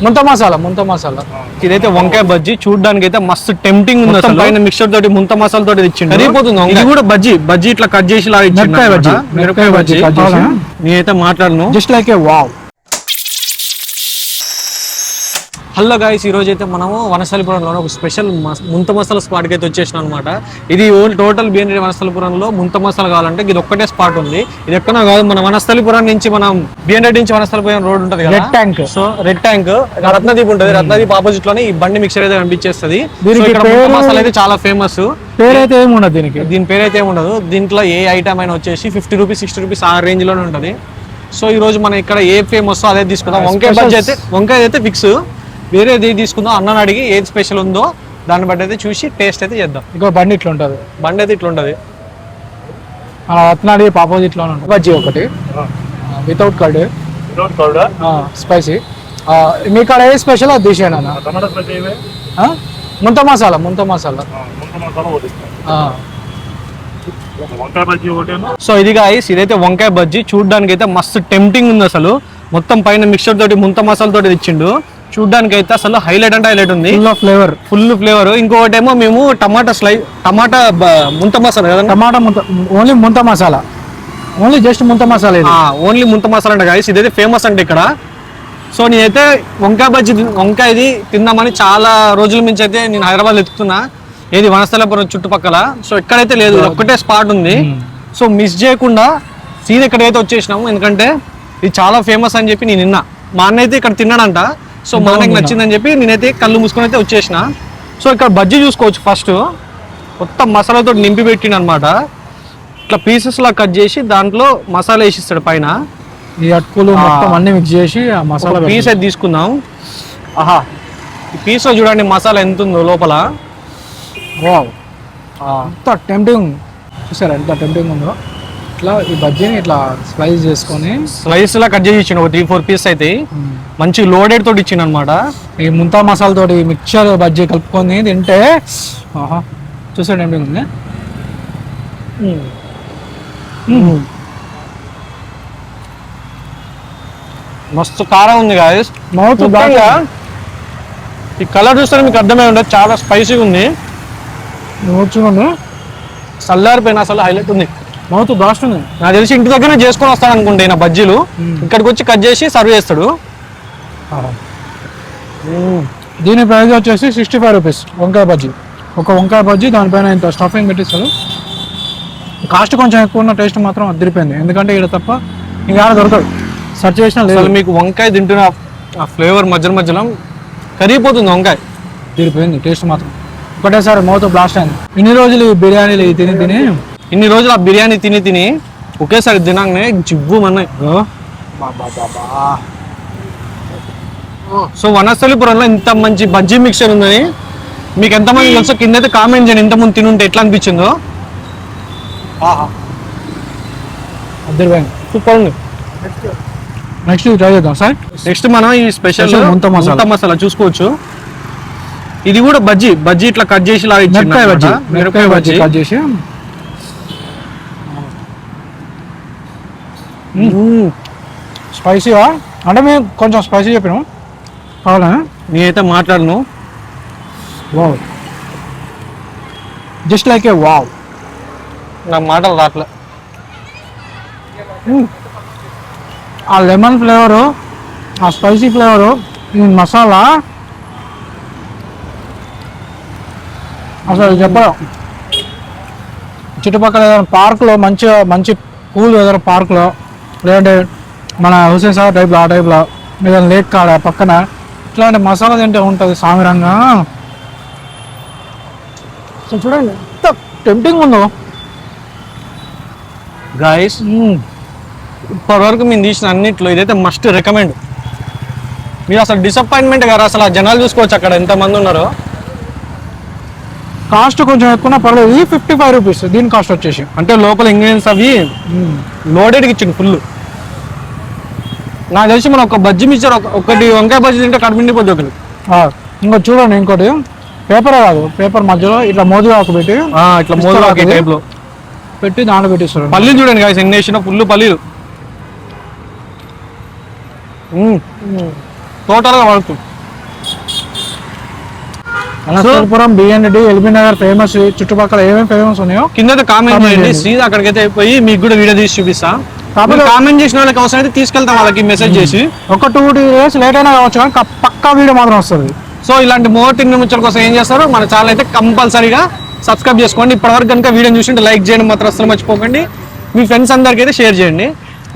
ముంత మసాలా ఇదైతే వంకాయ బజ్జీ చూడడానికి అయితే మస్తు టెంప్టింగ్ ఉంది. అసలు పైన మిక్చర్ తోటి ముంత మసాలా తోటి ఇచ్చింది, కరిగిపోతుంది. ఇది కూడా బజ్జీ ఇట్లా కట్ చేసి లాగా ఇచ్చింది. మిరపకాయ బజ్జీ నేనైతే మాట్లాడను, జస్ట్ లైక్ ఏ వావ్. హలో గాయ్స్, ఈ రోజు అయితే మనము వనస్థలిపురంలో ఒక స్పెషల్ ముంత మసాలా స్పాట్కి అయితే వచ్చేసినాం అనమాట. ఇది టోటల్ బిఎన్డి వనస్థలిపురంలో ముంత మసాలా కావాలంటే ఇది ఒక్కటే స్పాట్ ఉంది. ఇది ఎక్కడో కాదు, మన వనస్థలిపురం నుంచి మనం బిఎన్డి నుంచి వనస్థలిపురం రోడ్ ఉంటుంది కదా, red tank. So red tank Ratnadeep ఉంటుంది, రత్నదీప్ ఆపోజిట్ లోనే ఈ బండి మిక్చర్ అయితే కనిపించేస్తుంది. ముంత మసాలా అయితే చాలా ఫేమస్. పేరైతే ఏమి ఉండదు దీని పేరైతే ఏమి ఉండదు. దీంట్లో ఏ ఐటమ్ అయినా వచ్చేసి 50 రూపీస్ 60 రూపీస్ ఆ రేంజ్ లోనే ఉంటుంది. సో ఈ రోజు మనం ఇక్కడ ఏ ఫేమస్ అదే తీసుకుందాం. వంకాయ అయితే ఫిక్స్, వేరేది తీసుకుందాం. అన్నని అడిగి ఏది స్పెషల్ ఉందో దాన్ని బట్టి అయితే చూసి టేస్ట్ అయితే చేద్దాం. ఇంకో బండి ఇట్లా ఉంటుంది, బండి అయితే ఇట్లా ఉంటుంది. రత్నాడి ఆపోజిట్ లో ఉంటుంది బజ్జీ ఒకటి వితౌట్ కర్డ్ స్పైసీ. మీ కాడ ఏ స్పెషల్ అది తీసేయండి అన్న. ముంత మసాలా సో ఇది గాయ్స్, ఇదైతే వంకాయ బజ్జీ చూడడానికి అయితే మస్తు టెంప్టింగ్ ఉంది. అసలు మొత్తం పైన మిక్చర్ తోటి ముంత మసాలా తోటి ఇచ్చిండు. చూడడానికి అయితే అసలు హైలైట్ అంటే హైలైట్ ఉంది, ఫుల్ ఫ్లేవర్. ఇంకొకటి ఏమో మేము టమాటా ముంత మసాలా కదా, ఓన్లీ ముంత మసాలా, ఓన్లీ జస్ట్ ముంత మసాలా, ఓన్లీ ముంత మసాలా అంటే గాయ్స్ ఇదైతే ఫేమస్ అంటే ఇక్కడ. సో నేనైతే వంకాయది తిందామని చాలా రోజుల నుంచి అయితే నేను హైదరాబాద్ ఎత్తుతున్నా, ఏది వనస్థలిపురం చుట్టుపక్కల. సో ఎక్కడైతే లేదు, ఒక్కటే స్పాట్ ఉంది. సో మిస్ చేయకుండా సీన్ ఎక్కడైతే వచ్చేసినాము, ఎందుకంటే ఇది చాలా ఫేమస్ అని చెప్పి నేను నిన్న మా అన్న అయితే ఇక్కడ తిన్నాడంట. సో మా అన్నకి నచ్చిందని చెప్పి నేనైతే కళ్ళు మూసుకొని అయితే వచ్చేసిన. సో ఇక్కడ బజ్జీ చూసుకోవచ్చు, ఫస్ట్ మొత్తం మసాలాతో నింపి పెట్టిన అనమాట. ఇట్లా పీసెస్ లా కట్ చేసి దాంట్లో మసాలా వేసిస్తాడు పైన. ఈ అటుకులు మొత్తం అన్ని మిక్స్ చేసి ఆ మసాలా పీస్ అయితే తీసుకుందాం. ఆహా, ఈ పీస్ లో చూడండి మసాలా ఎంత ఉందో లోపల. వావ్, ఎంత టెంప్టింగ్, చూసారా ఎంత టెంప్టింగ్ ఉందో. ఇట్లా ఈ బజ్జీని ఇట్లా స్లైస్ చేసుకొని స్లైస్ లా కట్ చేసి ఇచ్చిండు. 3-4 పీస్ అయితే మంచి లోడెడ్ తోటి ఇచ్చిండు అనమాట. ఈ ముంతా మసాలా తోటి మిక్చర్ బజ్జీ కలుపుకొని తింటే ఆహా, చూసాడు టెంప్టింగ్ ఉంది. మస్తు కారం ఉంది గాయ్స్. ఈ కలర్ చూస్తే మీకు అర్థమై ఉండదు, చాలా స్పైసీగా ఉంది. చల్లారిపోయిన అసలు హైలైట్ ఉంది, మౌత్ బ్లాస్ట్ ఉంది. నాకు తెలిసి ఇంటి దగ్గరనే చేసుకొని వస్తాడు అనుకుంటే ఈయన బజ్జీలు. ఇక్కడికి వచ్చి కట్ చేసి సర్వ్ చేస్తాడు. దీని ప్రైస్ వచ్చేసి 65 రూపీస్ వంకాయ బజ్జీ. ఒక వంకాయ బజ్జీ, దానిపైన ఇంత స్టఫింగ్ పెట్టిస్తాడు. కాస్ట్ కొంచెం ఎక్కువ ఉన్న టేస్ట్ మాత్రం అదిరిపోయింది, ఎందుకంటే ఇక్కడ తప్ప ఇంకా దొరకదు. సర్చ్ చేసిన లేదు. మీకు వంకాయ తింటున్న ఆ ఫ్లేవర్ మధ్యలో కరిగిపోతుంది. వంకాయ తిరిగిపోయింది, టేస్ట్ మాత్రం ఒకటేసారి మౌత్ బ్లాస్ట్ అయింది. ఇన్ని రోజులు ఈ బిర్యానీలు ఇన్ని రోజులు ఆ బిర్యానీ తిని ఒకేసారి తినగానే జివ్వు అన్నాయి. సో వనస్థలిపురంలో ఇంత మంచి బజ్జీ మిక్చర్ ఉందని మీకు ఎంతమంది తెలుసో కింద అయితే కామెంట్ చేయండి. ఇంతకుముందు తినుంటే ఎట్లా అనిపించిందో. సూపర్ ఉంది. నెక్స్ట్ ట్రై చేద్దాం సార్. నెక్స్ట్ మనం ఈ స్పెషల్ ముంత మసాలా చూసుకోవచ్చు. ఇది కూడా బజ్జీ ఇట్లా కట్ చేసి లాగా మిరపకాయ బజ్జీ కట్ చేసి. స్పైసీగా అంటే మేము కొంచెం స్పైసీ చెప్పినాము, కావాలా? నేనైతే మాట్లాడను. వావ్, జస్ట్ లైక్ ఏ వావ్. నాకు మాటలు రాట్లే. ఆ లెమన్ ఫ్లేవరు, ఆ స్పైసీ ఫ్లేవరు, ఈ మసాలా అసలు చెప్పడం. చుట్టుపక్కల ఏదైనా పార్క్లో మంచి కూల్ ఏదైనా పార్క్లో, లేదంటే మన హుసేన్ సాగర్ టైప్లో ఆ టైప్లో ఏదైనా లేక్ కాడ పక్కన ఇట్లాంటి మసాలా తింటే ఉంటుంది సామిరంగా. సో చూడండి ఎంత టెంప్టింగ్ ఉందో గాయస్. ఇప్పటివరకు మేము తీసిన అన్నిట్లో ఇదైతే మస్ట్ రికమెండ్. మీరు అసలు డిసప్పాయింట్మెంట్ గారు, అసలు ఆ జనాలు చూసుకోవచ్చు అక్కడ ఎంతమంది ఉన్నారో. కాస్ట్ కొంచెం ఎక్కువ పర్లేదు, 55 రూపీస్ దీని కాస్ట్ వచ్చేసి. అంటే లోపల ఇంగ్రీడియంట్స్ అవి లోడెడ్కి ఇచ్చింది ఫుల్. నాకు తెలిసి మనం ఒక బజ్జీ మిక్చర్ ఒకటి వంకాయ బజ్జీ తింటే కడుపు నిండిపోద్ది ఒకటి. ఇంకో చూడండి, ఇంకోటి పేపర్ కాదు, పేపర్ మధ్యలో ఇట్లా మోదుగాకు పెట్టి ఇట్లా మోదుగాకు టైప్లో పెట్టి దాంట్లో పెట్టిస్తారు. పల్లీలు చూడండి గాయ్స్, ఎన్ని వేసినా ఫుల్ పల్లీలు. టోటల్ గా పడుతుంది. అనంతపురం బిఎన్డి ఎల్బీ నగర్ ఫేమస్, చుట్టుపక్కల ఏమేమి ఫేమస్ ఉన్నాయో కింద కామెంట్ చేయండి, సీదా అక్కడికైతే పోయి మీకు కూడా వీడియో తీసి చూపిస్తా. కామెంట్ చేసిన వాళ్ళకి అవసరం అయితే తీసుకెళ్తాం వాళ్ళకి మెసేజ్ చేసి. ఒక 2 days లేట్ అయినా కావచ్చు కానీ పక్కా వీడియో మాత్రం వస్తుంది. సో ఇలాంటి మోర్ తిండి ముచ్చల కోసం ఏం చేస్తారు, మన ఛానల్ అయితే కంపల్సరీగా సబ్స్క్రైబ్ చేసుకోండి. ఇప్పటివరకు కనుక వీడియో చూసింటే లైక్ చేయడం మాత్రం అసలు మర్చిపోకండి. మీ ఫ్రెండ్స్ అందరికీ అయితే షేర్ చేయండి.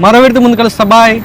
మరో వీడితో ముందు కలుస్తా, బాయ్.